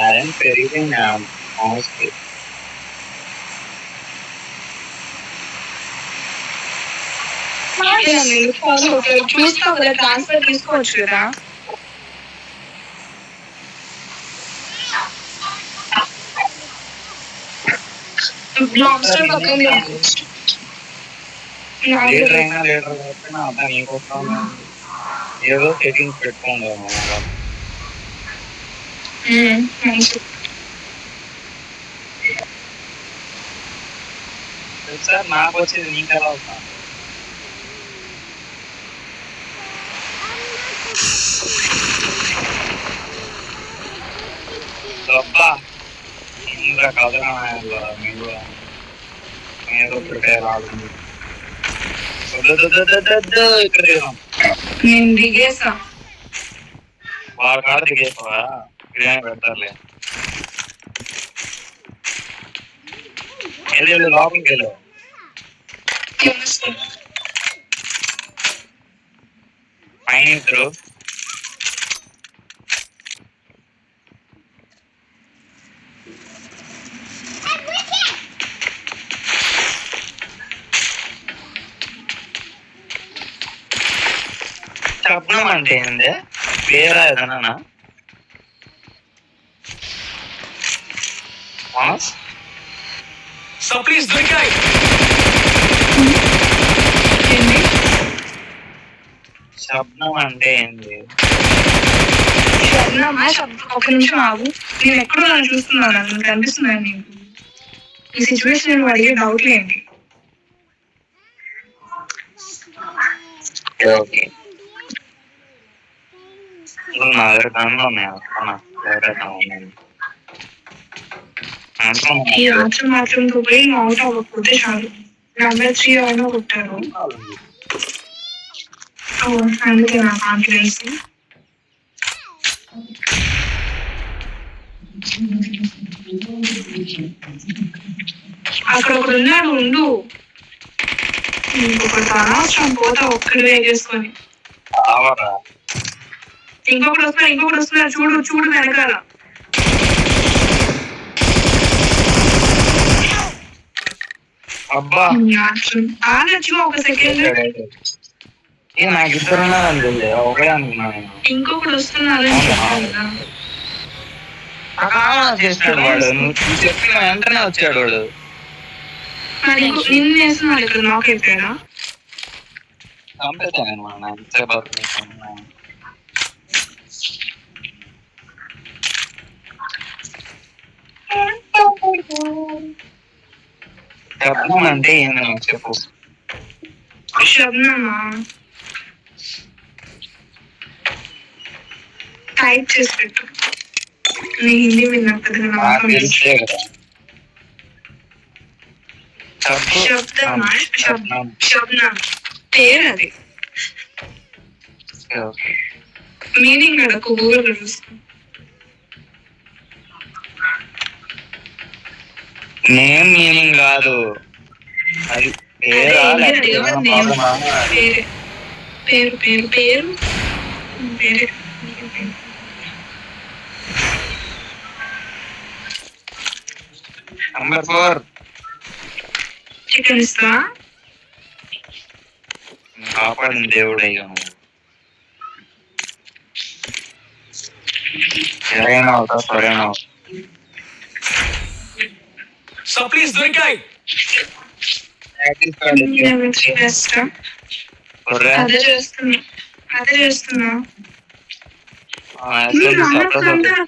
Talent పెరిగిపోయింది మౌస్కి. చూస్తావు కదా, ట్రాన్స్ఫర్ తీసుకోవచ్చు కదా. ఏదో సెట్టింగ్స్ పెట్టుకోండి. సార్ నాకు వచ్చేది నీకు ఎలా అవుతాను? అబ్బా ఇంకా కదరా మీరు ఏదో ప్రిపేర్ అవుతుంది. ఇక్కడ నేను దిగేసా. వాళ్ళ కాడ దిగేసావా? బిర్యానీ పెడతారులే. వెళ్ళు లోపలికి వెళ్ళు. పైన ఇద్దరు శబ్దం అంటే ఏంది? పేరా ఏదన్నా? శబ్దం అంటే ఏంది? శబ్దమా? ఒక నిమిషం ఆగు. నేను ఎక్కడో నన్ను చూస్తున్నాను, నన్ను కనిపిస్తున్నాను నీకు. ఈ సిచ్యువేషన్ నువ్వు అడిగే డౌట్లు ఏంటి? నా దగ్గర గన్లు ఉన్నాయి. ఈ రాత్రి మాత్రం పోయి అవుట్ అవ్వకపోతే చాలు. నెంబర్ 3 ఎవరినో కొట్టారు, అందుకే నా కాన్ఫిడెన్స్. అక్కడ ఒకడు ఉన్నాడు, ఉండు. ఇంకొకటి అనవసరం పోతా ఒక్కడే చేసుకొని. ఇంకొకటి వస్తున్నాడు, చూడు వెనకాల. అబ్బా ఆగచ్చు ఒక సెకండ్. నాకు ఇద్దరు ఒకడే అనుకున్నాను. ఇంకొకటి వస్తున్నాడు చేస్తాడు వాడు. నువ్వు చెప్పిన వెంటనే వచ్చాడు వాడు. నిన్ను వేస్తున్నాడు ఇక్కడ. నాక్ అయిపోయాడా? చంపేస్తాను. శబ్దం అంటే ఏంది నాకు చెప్పు. శబ్దమా? టైప్ చేసి పెట్టు. నీ హిందీ విన్నప్పుడు శబ్దమా? శబ్దం పేరు అది. మీనింగ్ అడకు, గూగుల్ చూసుకో. నేమ్ మీనింగ్ కాదు అది. పేరు. నంబర్ 4 చికెన్ ఇస్తా. కాపాడిన దేవుడయ్యా. సరేనా అవుతా? సరేనా? ప్లీజ్ దొరికాయి. అదే చేస్తున్నా.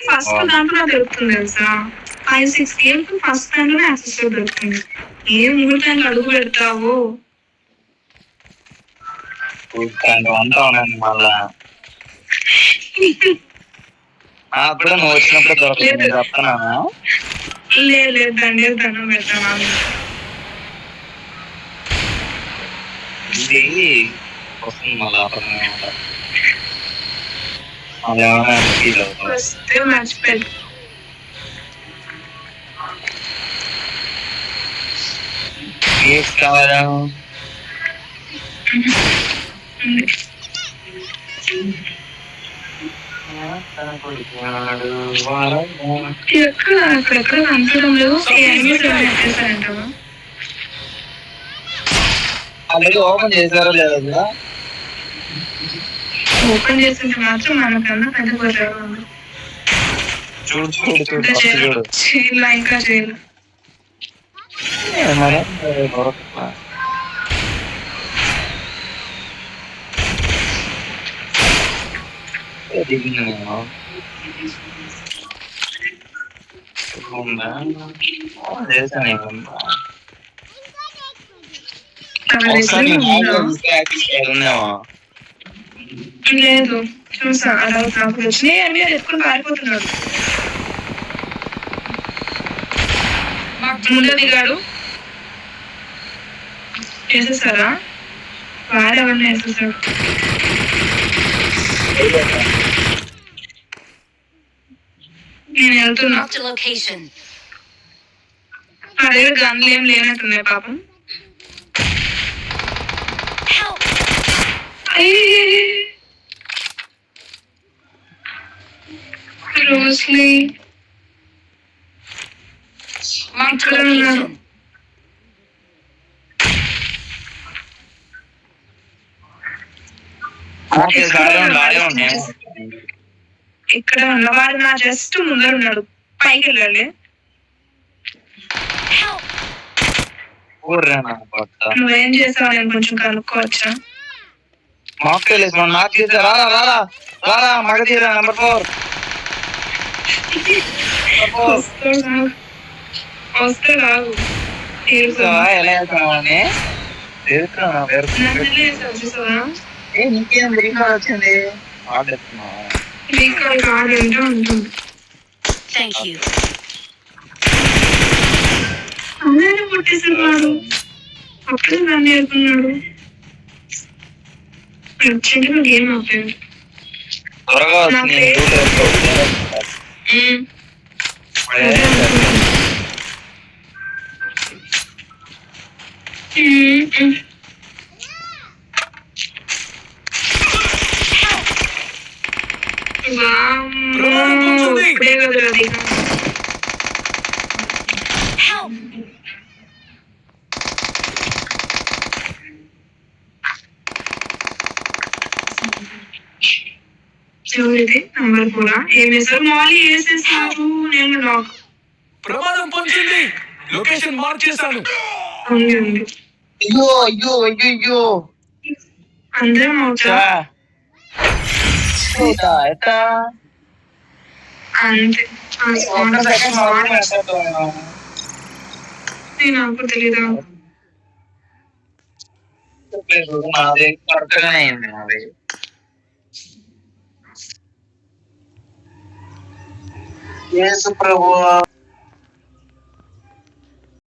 ఫస్ట్ దాంట్లో దొరుకుతుంది తెలుసా? 5-6 గేమ్స్ ఫస్ట్ దాంట్లోనే యాక్సెస్ దొరుకుతుంది. ఏం ముహూర్తానికి అడుగు పెడతావు? మళ్ళా అప్పుడు నువ్వు వచ్చినప్పుడు దొరకలేదు చెప్తానా? లేదు దండం పెడతాను. ఇది వస్తుంది మళ్ళా వస్తే మర్చిపోయి కావాలా? ఎక్కడ అక్కడెక్కడ కనపడడం లేదు. ఎనిమిస్ వచ్చేసారంటావా? ఆల్రెడీ ఓపెన్ చేశారో లేదా కదా? ఓపెన్ చేస్తుంటే మాత్రం మనకన్నా పెద్ద కొట్టారు. చూడు చూడు చూడు ఫస్ట్ చూడు. చేయాల ఇంకా చేయాలి. మరి లేదు చూసా అలా నాకు వచ్చినాయి అని ఎత్తుకుని పారిపోతున్నాడు. ముందు దిగాడు. వేసేసారా? వాడెవరిని వేసేసాడు? నేను వెళ్తున్నా. నా దగ్గర గన్లు ఏం లేనట్టున్నాయి పాపం. రోస్లీ ఇక్కడ ఉన్నాడు. ఇక్కడ ఉన్నవాడు నా జస్ట్ ముందర ఉన్నాడు. పైకి వెళ్ళాలి. నువ్వేం చేసావు? నేను కొంచెం కనుక్కోవచ్చా? వస్తే రాదు. నీకేం వచ్చింది? కార్డు అంటే ఉంటుంది. అందరూ కొట్టేసారు. వాడు అప్పుడే దాన్ని వెళ్తున్నాడు. అర్జెంట్గా గేమ్ ఆపాడు. ఇప్పుడే కదా అది. ఎవరిది నంబర్ కూడా ఏమేసారు? మాలి వేసేసారు. నేను లాక్. ప్రమాదం పొందింది. లొకేషన్ మార్క్ చేశాను. ఉంది ఉంది. అయ్యో అయ్యో అయ్యో అయ్యో అందరం అవుతా అంతే. నాకు తెలీదా? నాది కరెక్ట్ గానే అయింది. నాది యేసు ప్రభువా.